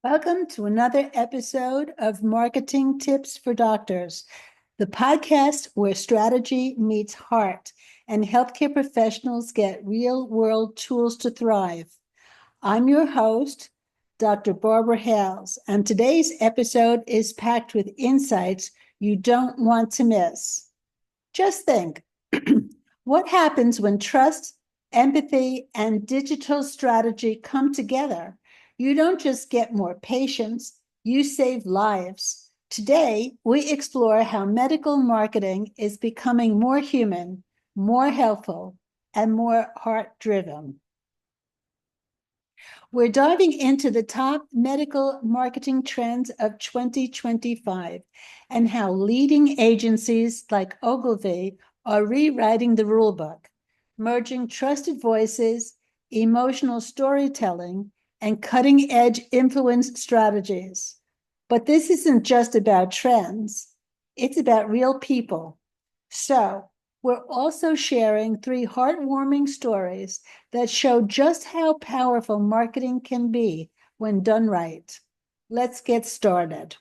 Welcome to another episode of Marketing Tips for Doctors, the podcast where strategy meets heart and healthcare professionals get real-world tools to thrive. I'm your host, Dr. Barbara Hales, and today's episode is packed with insights you don't want to miss. Just think, what happens when trust, empathy, and digital strategy come together? You don't just get more patients, you save lives. Today, we explore how medical marketing is becoming more human, more helpful, and more heart-driven. We're diving into the top medical marketing trends of 2025 and how leading agencies like Ogilvy are rewriting the rulebook, merging trusted voices, emotional storytelling, and cutting-edge influence strategies. But this isn't just about trends, it's about real people. So, we're also sharing 3 heartwarming stories that show just how powerful marketing can be when done right. Let's get started.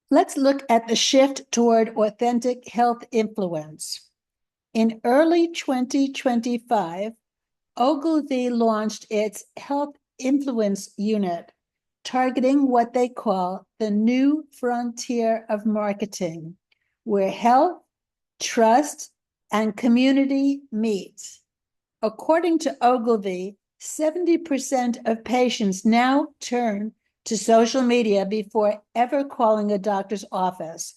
Let's look at the shift toward authentic health influence. In early 2025, Ogilvy launched its Health Influence Unit, targeting what they call the new frontier of marketing, where health, trust, and community meet. According to Ogilvy, 70% of patients now turn to social media before ever calling a doctor's office.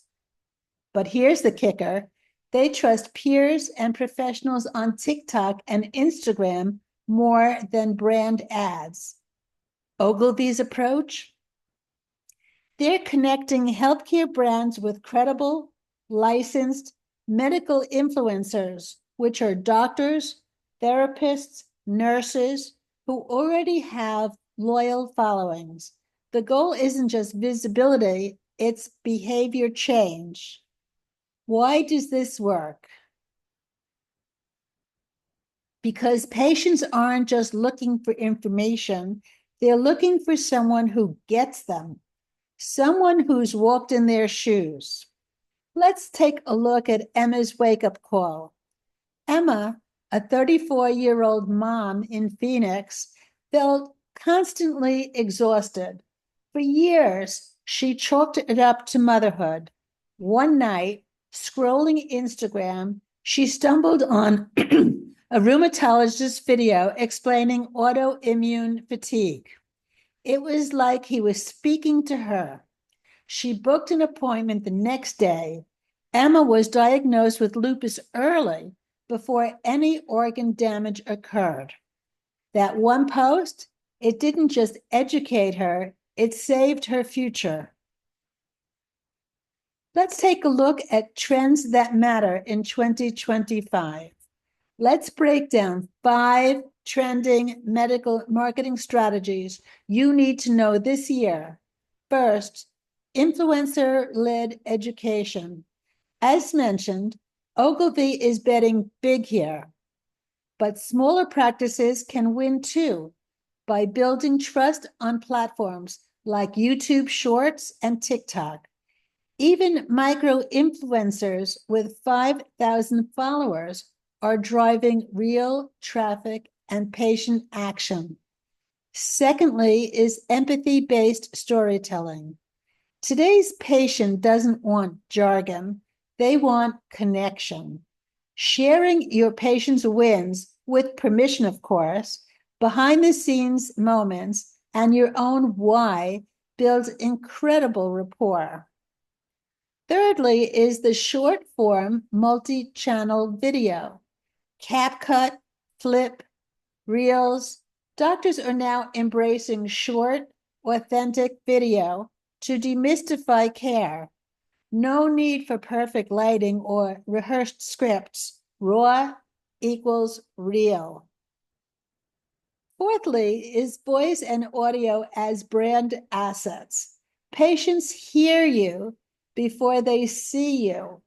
But here's the kicker. They trust peers and professionals on TikTok and Instagram more than brand ads. Ogilvy's approach? They're connecting healthcare brands with credible, licensed medical influencers, which are doctors, therapists, nurses who already have loyal followings. The goal isn't just visibility, it's behavior change. Why does this work? Because patients aren't just looking for information, they're looking for someone who gets them, someone who's walked in their shoes. Let's take a look at Emma's wake-up call. Emma, a 34-year-old mom in Phoenix, felt constantly exhausted. For years, she chalked it up to motherhood. One night, scrolling Instagram, she stumbled on a rheumatologist's video explaining autoimmune fatigue. It was like he was speaking to her. She booked an appointment the next day. Emma was diagnosed with lupus early, before any organ damage occurred. That one post, it didn't just educate her, it saved her future. Let's take a look at trends that matter in 2025. Let's break down 5 trending medical marketing strategies you need to know this year. First, influencer-led education. As mentioned, Ogilvy is betting big here, but smaller practices can win too by building trust on platforms like YouTube Shorts and TikTok. Even micro-influencers with 5,000 followers are driving real traffic and patient action. Secondly is empathy-based storytelling. Today's patient doesn't want jargon, they want connection. Sharing your patient's wins, with permission, of course, behind the scenes moments, and your own why builds incredible rapport. Thirdly is the short form multi-channel video. CapCut, Flip, Reels. Doctors are now embracing short, authentic video to demystify care. No need for perfect lighting or rehearsed scripts. Raw equals real. Fourthly is voice and audio as brand assets. Patients hear you before they see you,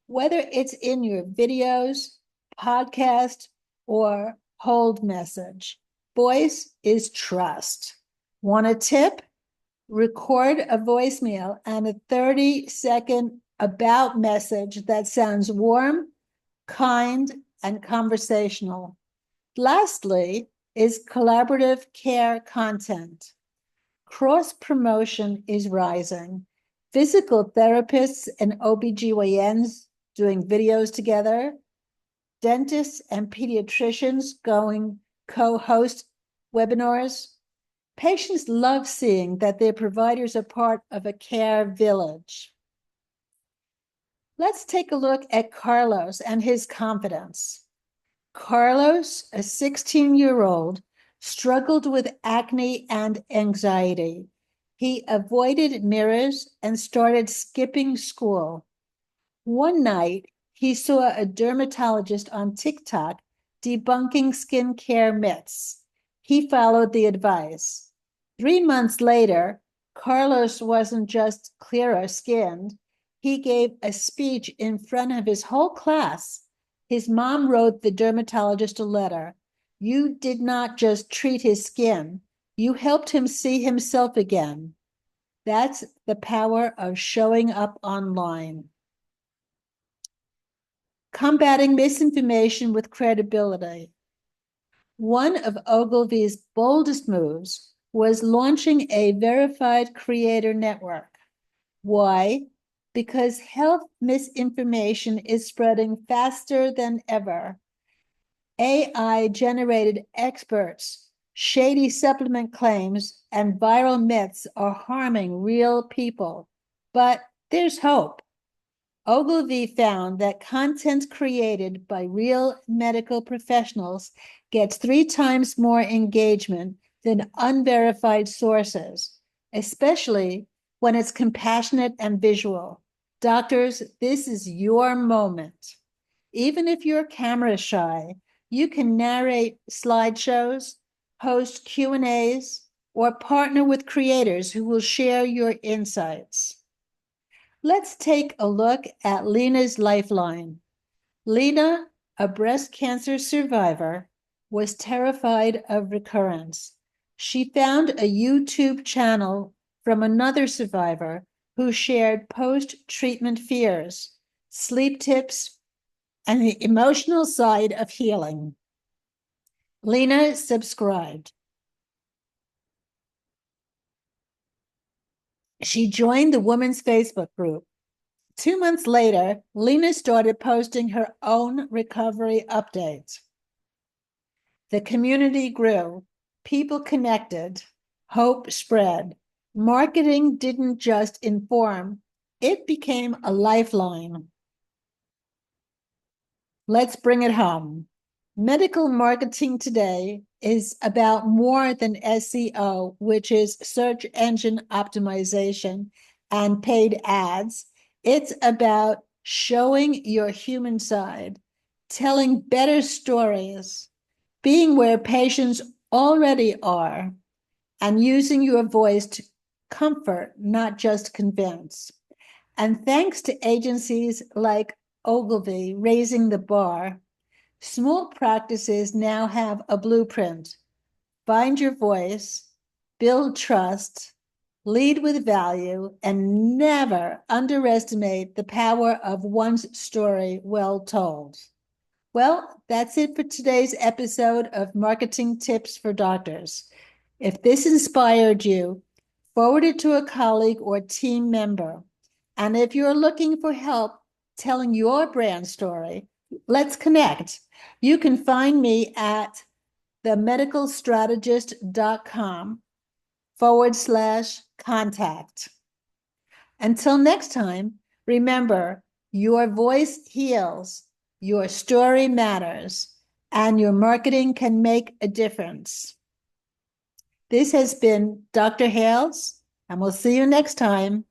whether it's in your videos, podcast, or hold message. voice is trust. Want a tip? Record a voicemail and a 30-second about message that sounds warm, kind, and conversational. Lastly is collaborative care content. Cross-promotion is rising. Physical therapists and OBGYNs doing videos together, dentists and pediatricians going co-host webinars. Patients love seeing that their providers are part of a care village. Let's take a look at Carlos and his confidence. Carlos, a 16-year-old, struggled with acne and anxiety. He avoided mirrors and started skipping school. One night, he saw a dermatologist on TikTok debunking skincare myths. He followed the advice. 3 months later, Carlos wasn't just clearer skinned. He gave a speech in front of his whole class. His mom wrote the dermatologist a letter. You did not just treat his skin, you helped him see himself again. That's the power of showing up online. Combating misinformation with credibility. One of Ogilvy's boldest moves was launching a verified creator network. Why? Because health misinformation is spreading faster than ever. AI-generated experts, shady supplement claims, and viral myths are harming real people. But there's hope. Ogilvy found that content created by real medical professionals gets 3 times more engagement than unverified sources, especially when it's compassionate and visual. Doctors, this is your moment. Even if you're camera shy, you can narrate slideshows, host Q&As, or partner with creators who will share your insights. Let's take a look at Lena's lifeline. Lena, a breast cancer survivor, was terrified of recurrence. She found a YouTube channel from another survivor who shared post-treatment fears, sleep tips, and the emotional side of healing. Lena subscribed. She joined the women's Facebook group. 2 months later, Lena started posting her own recovery updates. The community grew, people connected, hope spread. Marketing didn't just inform, it became a lifeline. Let's bring it home. Medical marketing today is about more than SEO, which is search engine optimization and paid ads. It's about showing your human side, telling better stories, being where patients already are, and using your voice to comfort, not just convince. And thanks to agencies like Ogilvy raising the bar, small practices now have a blueprint. Find your voice, build trust, lead with value, and never underestimate the power of one's story well told. Well, that's it for today's episode of Marketing Tips for Doctors. If this inspired you, forward it to a colleague or team member. And if you're looking for help telling your brand story, let's connect. You can find me at themedicalstrategist.com/contact. Until next time, remember, your voice heals, your story matters, and your marketing can make a difference. This has been Dr. Hales, and we'll see you next time.